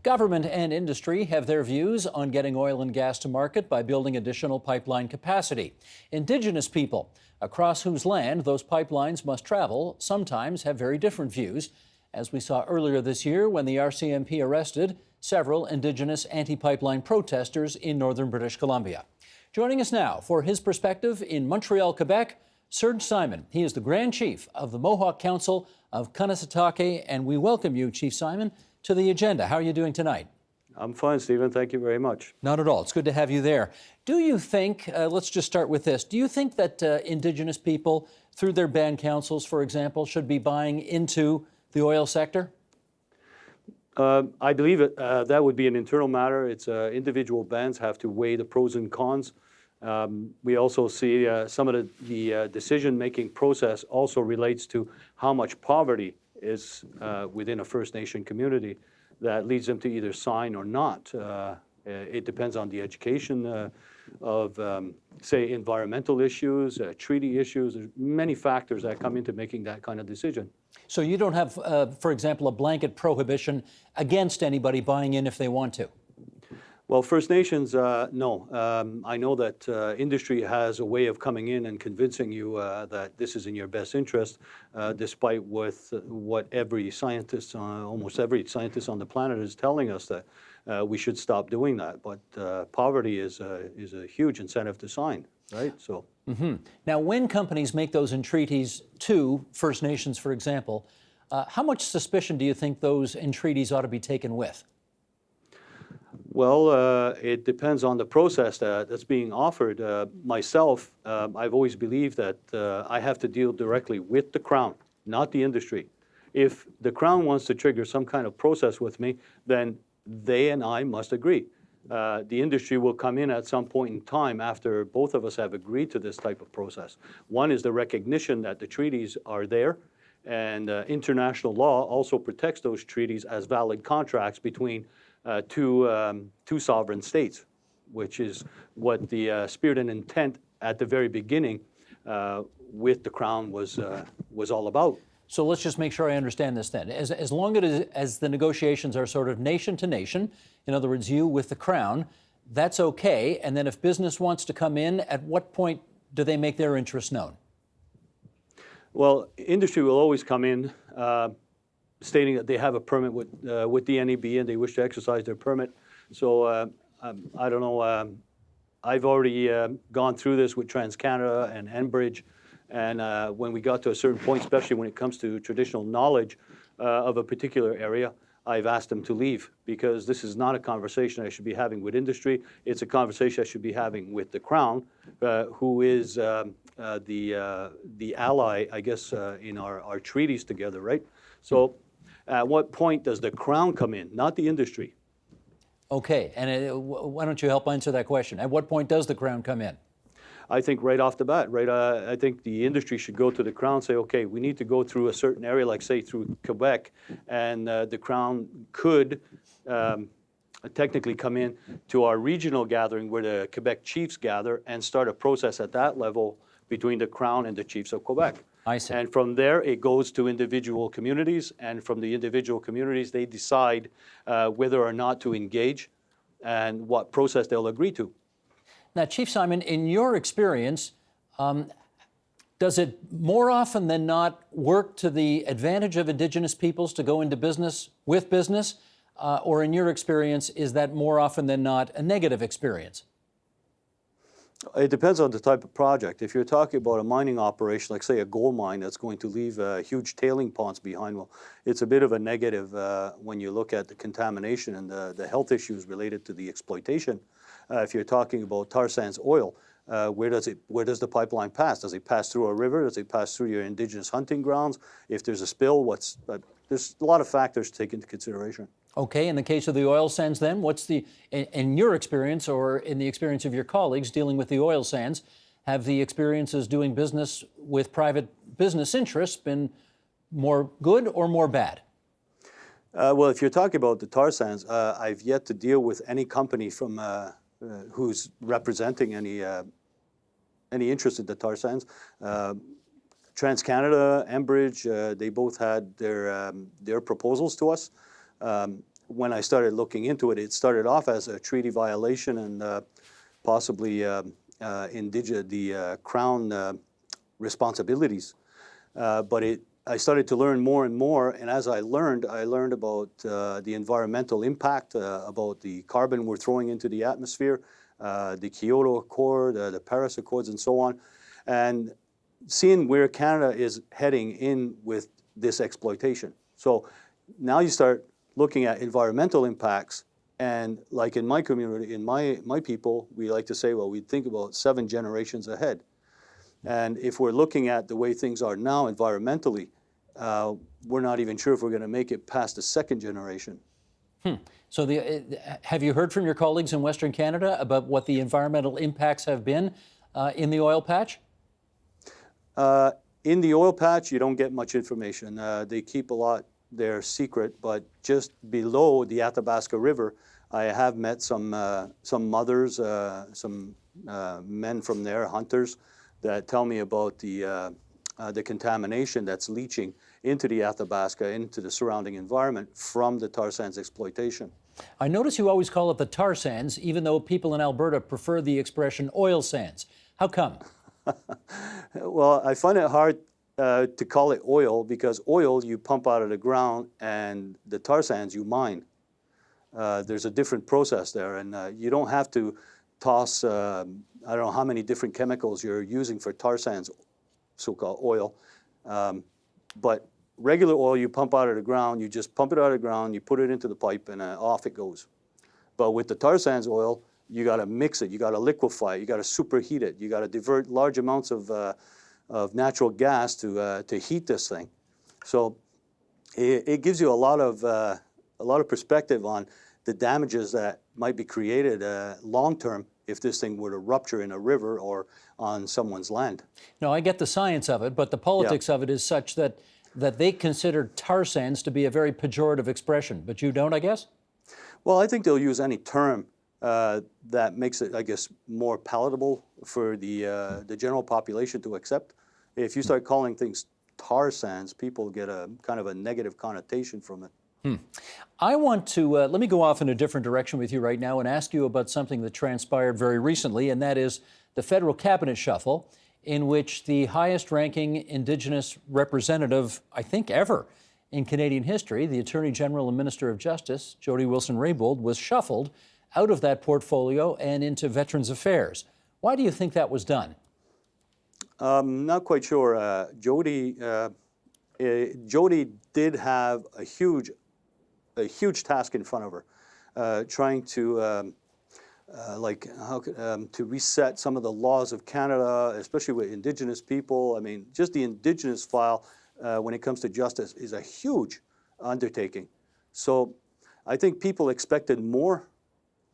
Government and industry have their views on getting oil and gas to market by building additional pipeline capacity. Indigenous people, across whose land those pipelines must travel, sometimes have very different views, as we saw earlier this year when the RCMP arrested several Indigenous anti-pipeline protesters in northern British Columbia. Joining us now for his perspective in Montreal, Quebec, Serge Simon. He is the Grand Chief of the Mohawk Council of Kanesatake, and we welcome you, Chief Simon, to the agenda. How are you doing tonight? I'm fine, Stephen. Thank you very much. Not at all. It's good to have you there. Do you think, let's just start with this, do you think that Indigenous people, through their band councils, for example, should be buying into the oil sector? I believe that would be an internal matter. It's individual bands have to weigh the pros and cons. We also see some of the decision-making process also relates to how much poverty is within a First Nation community that leads them to either sign or not. It depends on the education of, say, environmental issues, treaty issues. There's many factors that come into making that kind of decision. So you don't have, for example, a blanket prohibition against anybody buying in if they want to? Well, First Nations, no. I know that industry has a way of coming in and convincing you that this is in your best interest, despite what every scientist, almost every scientist on the planet is telling us that we should stop doing that. But poverty is a huge incentive to sign, right? So. Now, when companies make those entreaties to First Nations, for example, how much suspicion do you think those entreaties ought to be taken with? Well, it depends on the process that's being offered. Myself, I've always believed that I have to deal directly with the Crown, not the industry. If the Crown wants to trigger some kind of process with me, then they and I must agree. The industry will come in at some point in time after both of us have agreed to this type of process. One is the recognition that the treaties are there, and international law also protects those treaties as valid contracts between two sovereign states, which is what the spirit and intent at the very beginning with the Crown was all about. So let's just make sure I understand this then. As long as the negotiations are sort of nation to nation, in other words, you with the Crown, that's okay. And then if business wants to come in, at what point do they make their interest known? Well, industry will always come in stating that they have a permit with the NEB and they wish to exercise their permit. So I don't know. I've already gone through this with TransCanada and Enbridge. And when we got to a certain point, especially when it comes to traditional knowledge of a particular area, I've asked them to leave because this is not a conversation I should be having with industry. It's a conversation I should be having with the Crown, who is the ally, I guess, in our treaties together, right? So at what point does the Crown come in, not the industry? Okay, and why don't you help answer that question? At what point does the Crown come in? I think right off the bat, right? I think the industry should go to the Crown and say, okay, we need to go through a certain area, like say through Quebec, and the Crown could technically come in to our regional gathering where the Quebec chiefs gather and start a process at that level between the Crown and the chiefs of Quebec. I see. And from there, it goes to individual communities, and from the individual communities, they decide whether or not to engage and what process they'll agree to. Now, Chief Simon, in your experience, does it more often than not work to the advantage of Indigenous peoples to go into business with business? Or in your experience, is that more often than not a negative experience? It depends on the type of project. If you're talking about a mining operation, like say a gold mine that's going to leave huge tailing ponds behind, well, it's a bit of a negative when you look at the contamination and the health issues related to the exploitation. If you're talking about tar sands oil, where does the pipeline pass? Does it pass through a river? Does it pass through your Indigenous hunting grounds? If there's a spill, there's a lot of factors to take into consideration. Okay, in the case of the oil sands then, what's in your experience or in the experience of your colleagues dealing with the oil sands, have the experiences doing business with private business interests been more good or more bad? Well, if you're talking about the tar sands, I've yet to deal with any company from who's representing any interest in the tar sands. TransCanada, Enbridge, they both had their proposals to us. when I started looking into it, it started off as a treaty violation and possibly the Crown responsibilities. But I started to learn more and more, and as I learned about the environmental impact, about the carbon we're throwing into the atmosphere, the Kyoto Accord, the Paris Accords, and so on, and seeing where Canada is heading in with this exploitation. So now you start looking at environmental impacts, and like in my community, in my people, we like to say, well, we think about 7 generations ahead. And if we're looking at the way things are now environmentally, we're not even sure if we're going to make it past the 2nd generation. So have you heard from your colleagues in Western Canada about what the environmental impacts have been in the oil patch? In the oil patch, you don't get much information. They keep a lot there secret, but just below the Athabasca River, I have met some mothers, some men from there, hunters, that tell me about the contamination that's leaching into the Athabasca, into the surrounding environment from the tar sands exploitation. I notice you always call it the tar sands, even though people in Alberta prefer the expression oil sands. How come? Well, I find it hard to call it oil because oil you pump out of the ground and the tar sands you mine. There's a different process there, and you don't have to toss, I don't know how many different chemicals you're using for tar sands, so-called oil. But regular oil you pump out of the ground, you just pump it out of the ground, you put it into the pipe, and off it goes. But with the tar sands oil, you got to mix it, you got to liquefy it, you got to superheat it, you got to divert large amounts of natural gas to heat this thing. So it gives you a lot of perspective on the damages that might be created long term if this thing were to rupture in a river or on someone's land. No, I get the science of it, but the politics of it is such that they consider tar sands to be a very pejorative expression, but you don't, I guess? Well, I think they'll use any term that makes it, I guess, more palatable for the general population to accept. If you start calling things tar sands, people get a kind of a negative connotation from it. I want to, let me go off in a different direction with you right now and ask you about something that transpired very recently, and that is the federal cabinet shuffle, in which the highest-ranking Indigenous representative, I think ever, in Canadian history, the Attorney General and Minister of Justice, Jody Wilson-Raybould, was shuffled out of that portfolio and into Veterans Affairs. Why do you think that was done? Not quite sure. Jody did have a huge task in front of her, trying to to reset some of the laws of Canada, especially with Indigenous people. I mean, just the Indigenous file when it comes to justice is a huge undertaking. So I think people expected more.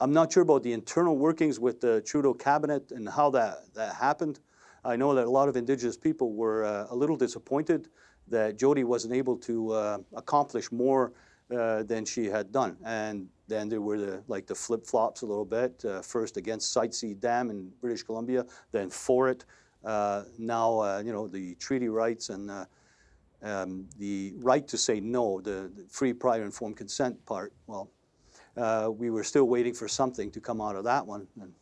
I'm not sure about the internal workings with the Trudeau cabinet and how that happened. I know that a lot of Indigenous people were a little disappointed that Jody wasn't able to accomplish more than she had done. And then there were the flip-flops a little bit, first against Site C Dam in British Columbia, then for it. Now, the treaty rights and the right to say no, the free, prior, informed consent part, well, we were still waiting for something to come out of that one. And,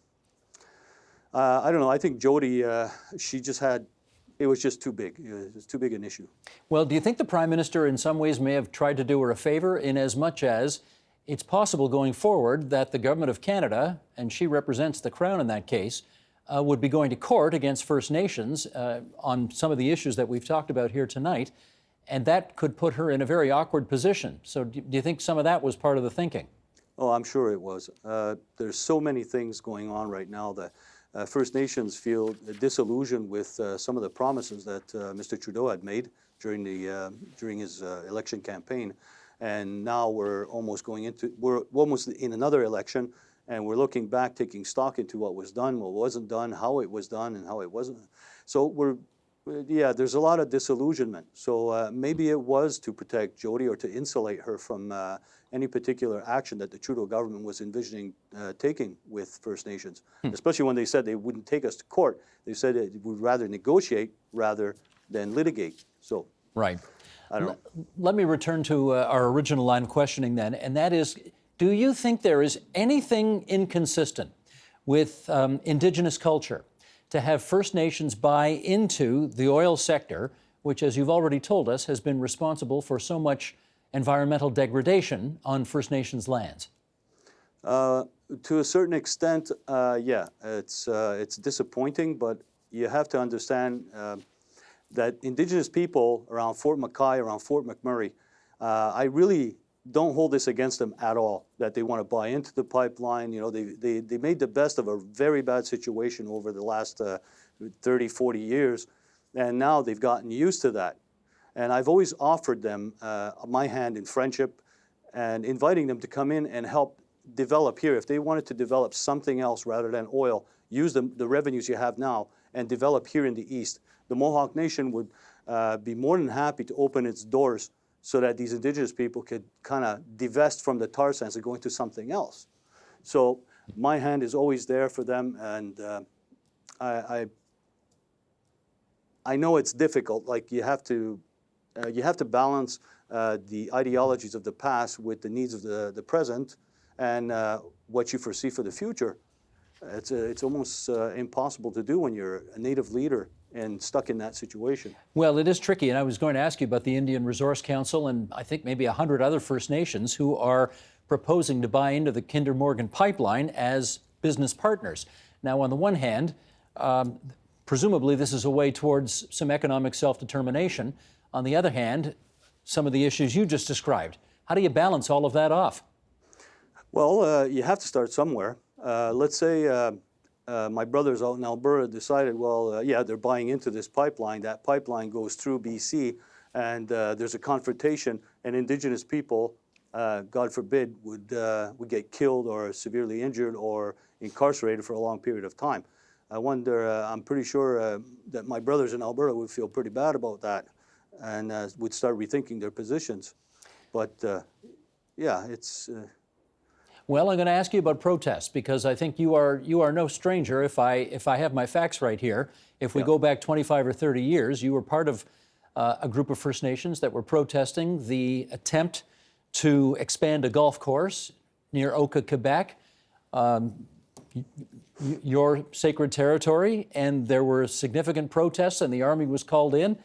I don't know, I think Jody, it was just too big. It was too big an issue. Well, do you think the Prime Minister in some ways may have tried to do her a favor in as much as it's possible going forward that the Government of Canada, and she represents the Crown in that case, would be going to court against First Nations on some of the issues that we've talked about here tonight, and that could put her in a very awkward position. So do you think some of that was part of the thinking? Oh, I'm sure it was. There's so many things going on right now that First Nations feel disillusioned with some of the promises that Mr. Trudeau had made during his election campaign, and now we're almost in another election, and we're looking back, taking stock into what was done, what wasn't done, how it was done, and how it wasn't. So there's a lot of disillusionment. So maybe it was to protect Jody or to insulate her from any particular action that the Trudeau government was envisioning taking with First Nations, especially when they said they wouldn't take us to court. They said they would rather negotiate rather than litigate. So Right. I don't know. Let me return to our original line of questioning then, and that is, do you think there is anything inconsistent with Indigenous culture to have First Nations buy into the oil sector, which, as you've already told us, has been responsible for so much environmental degradation on First Nations lands? To a certain extent, yeah, it's disappointing, but you have to understand that Indigenous people around Fort McKay, around Fort McMurray, I really don't hold this against them at all, that they want to buy into the pipeline. You know, they made the best of a very bad situation over the last 30, 40 years, and now they've gotten used to that. And I've always offered them my hand in friendship and inviting them to come in and help develop here. If they wanted to develop something else rather than oil, use the revenues you have now and develop here in the East. The Mohawk Nation would be more than happy to open its doors so that these Indigenous people could kind of divest from the tar sands and go into something else. So my hand is always there for them, and I know it's difficult. Like you have to balance the ideologies of the past with the needs of the present, and what you foresee for the future. It's almost impossible to do when you're a Native leader and stuck in that situation. Well, it is tricky, and I was going to ask you about the Indian Resource Council and I think maybe 100 other First Nations who are proposing to buy into the Kinder Morgan pipeline as business partners. Now, on the one hand, presumably this is a way towards some economic self-determination. On the other hand, some of the issues you just described. How do you balance all of that off? Well, you have to start somewhere. Let's say my brothers out in Alberta decided, well, yeah, they're buying into this pipeline. That pipeline goes through BC, and there's a confrontation, and Indigenous people, God forbid, would get killed or severely injured or incarcerated for a long period of time. I wonder, I'm pretty sure that my brothers in Alberta would feel pretty bad about that and would start rethinking their positions. But yeah, it's... Well, I'm going to ask you about protests because I think you are no stranger. If I have my facts right here, if we go back 25 or 30 years, you were part of a group of First Nations that were protesting the attempt to expand a golf course near Oka, Quebec, your sacred territory, and there were significant protests, and the Army was called in.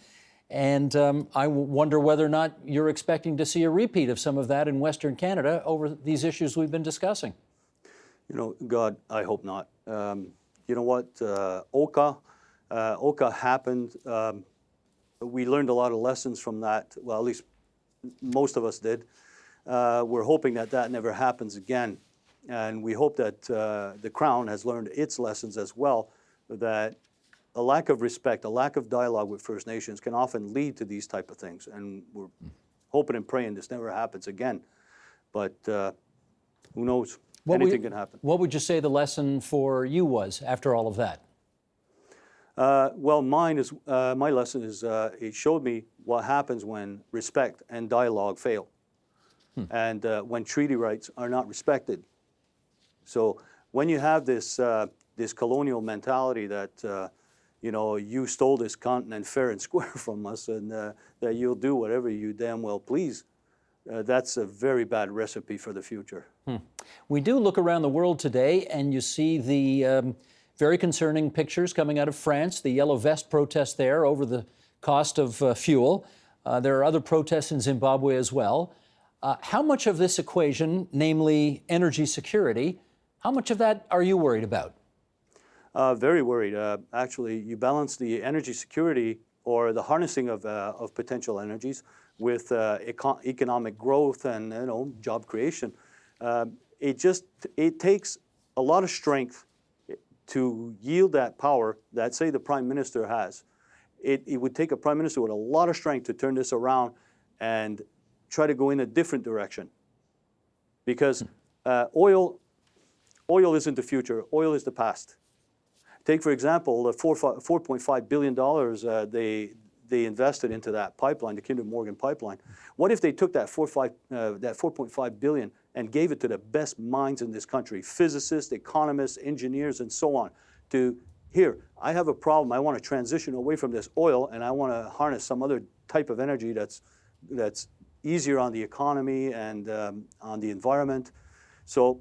And I wonder whether or not you're expecting to see a repeat of some of that in Western Canada over these issues we've been discussing. You know, God, I hope not. You know what? Oka happened. We learned a lot of lessons from that. Well, at least most of us did. We're hoping that that never happens again. And we hope that the Crown has learned its lessons as well, that a lack of respect, a lack of dialogue with First Nations can often lead to these type of things. And we're hoping and praying this never happens again. But who knows? Anything can happen. What would you say the lesson for you was after all of that? Well, my lesson is it showed me what happens when respect and dialogue fail, and when treaty rights are not respected. So when you have this this colonial mentality that you know, you stole this continent fair and square from us, and that you'll do whatever you damn well please, that's a very bad recipe for the future. We do look around the world today, and you see the very concerning pictures coming out of France, the yellow vest protest there over the cost of fuel. There are other protests in Zimbabwe as well. How much of this equation, namely energy security, how much of that are you worried about? Very worried. Actually, you balance the energy security or the harnessing of potential energies with economic growth and job creation. It takes a lot of strength to yield that power that, say, the Prime Minister has. It would take a Prime Minister with a lot of strength to turn this around and try to go in a different direction. Because oil isn't the future. Oil is the past. Take, for example, the $4.5 billion they invested into that pipeline, the Kinder Morgan pipeline. What if they took that $4.5 billion and gave it to the best minds in this country, physicists, economists, engineers, and so on, to, here, I have a problem, I want to transition away from this oil, and I want to harness some other type of energy that's easier on the economy and on the environment. So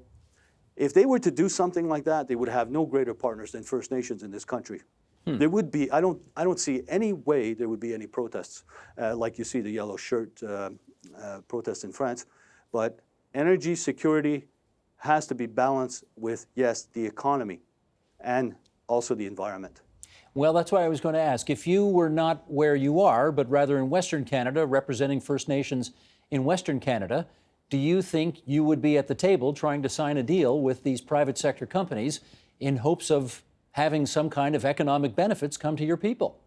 if they were to do something like that, they would have no greater partners than First Nations in this country. There would be, I don't see any way there would be any protests, like you see the yellow shirt protests in France. But energy security has to be balanced with, yes, the economy and also the environment. Well, that's what I was going to ask. If you were not where you are, but rather in Western Canada, representing First Nations in Western Canada, do you think you would be at the table trying to sign a deal with these private sector companies in hopes of having some kind of economic benefits come to your people?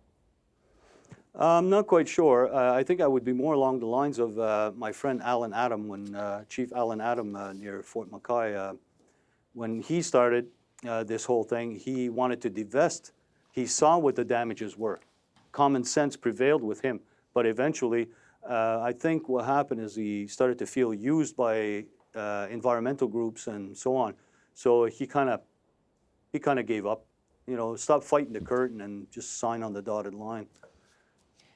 I'm not quite sure. I think I would be more along the lines of my friend Alan Adam, when Chief Alan Adam near Fort McKay, when he started this whole thing, he wanted to divest. He saw what the damages were. Common sense prevailed with him, but eventually, I think what happened is he started to feel used by environmental groups and so on. So he kind of gave up. You know, stop fighting the curtain and just sign on the dotted line.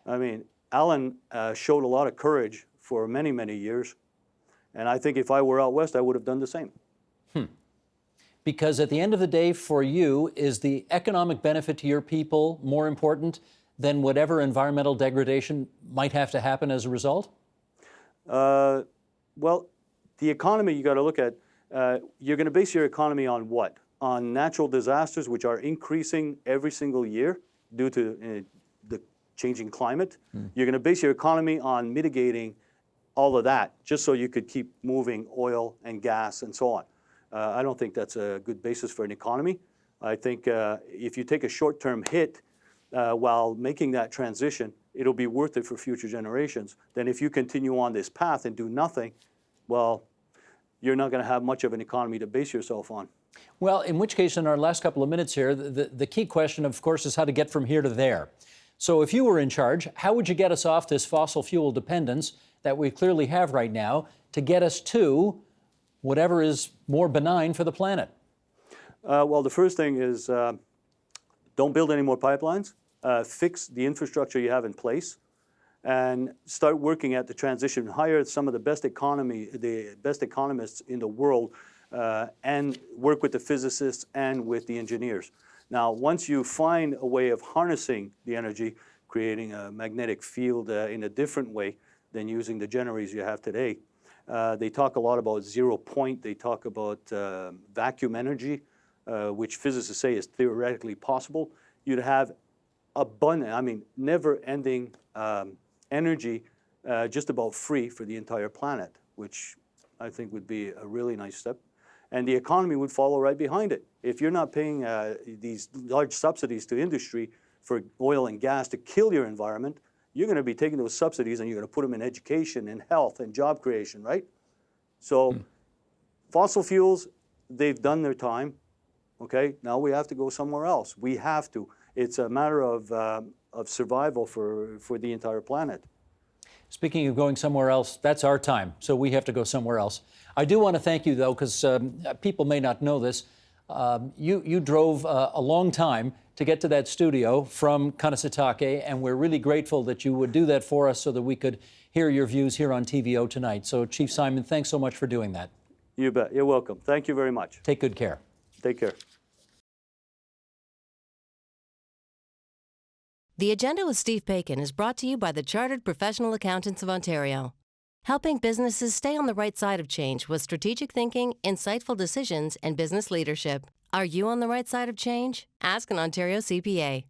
I mean, Alan showed a lot of courage for many, many years, and I think if I were out west, I would have done the same. Because at the end of the day, for you, is the economic benefit to your people more important than whatever environmental degradation might have to happen as a result? Well, the economy, you got to look at, you're going to base your economy on what? On natural disasters, which are increasing every single year due to the changing climate. You're going to base your economy on mitigating all of that, just so you could keep moving oil and gas and so on. I don't think that's a good basis for an economy. I think if you take a short-term hit while making that transition, it'll be worth it for future generations. Then if you continue on this path and do nothing, well, you're not going to have much of an economy to base yourself on. Well, in which case, in our last couple of minutes here, the key question, of course, is how to get from here to there. So if you were in charge, how would you get us off this fossil fuel dependence that we clearly have right now to get us to whatever is more benign for the planet? Well, the first thing is don't build any more pipelines. Fix the infrastructure you have in place, and start working at the transition. Hire some of the best economists in the world, and work with the physicists and with the engineers. Now, once you find a way of harnessing the energy, creating a magnetic field in a different way than using the generators you have today, they talk a lot about 0 point. They talk about vacuum energy, which physicists say is theoretically possible. You'd have abundant, never-ending energy just about free for the entire planet, which I think would be a really nice step. And the economy would follow right behind it. If you're not paying these large subsidies to industry for oil and gas to kill your environment, you're going to be taking those subsidies and you're going to put them in education and health and job creation, right? So fossil fuels, they've done their time. Okay, now we have to go somewhere else. We have to. It's a matter of survival for the entire planet. Speaking of going somewhere else, that's our time, so we have to go somewhere else. I do want to thank you, though, because people may not know this. You drove a long time to get to that studio from Kanesatake, and we're really grateful that you would do that for us so that we could hear your views here on TVO tonight. So, Chief Simon, thanks so much for doing that. You bet. You're welcome. Thank you very much. Take good care. Take care. The Agenda with Steve Paikin is brought to you by the Chartered Professional Accountants of Ontario, helping businesses stay on the right side of change with strategic thinking, insightful decisions, and business leadership. Are you on the right side of change? Ask an Ontario CPA.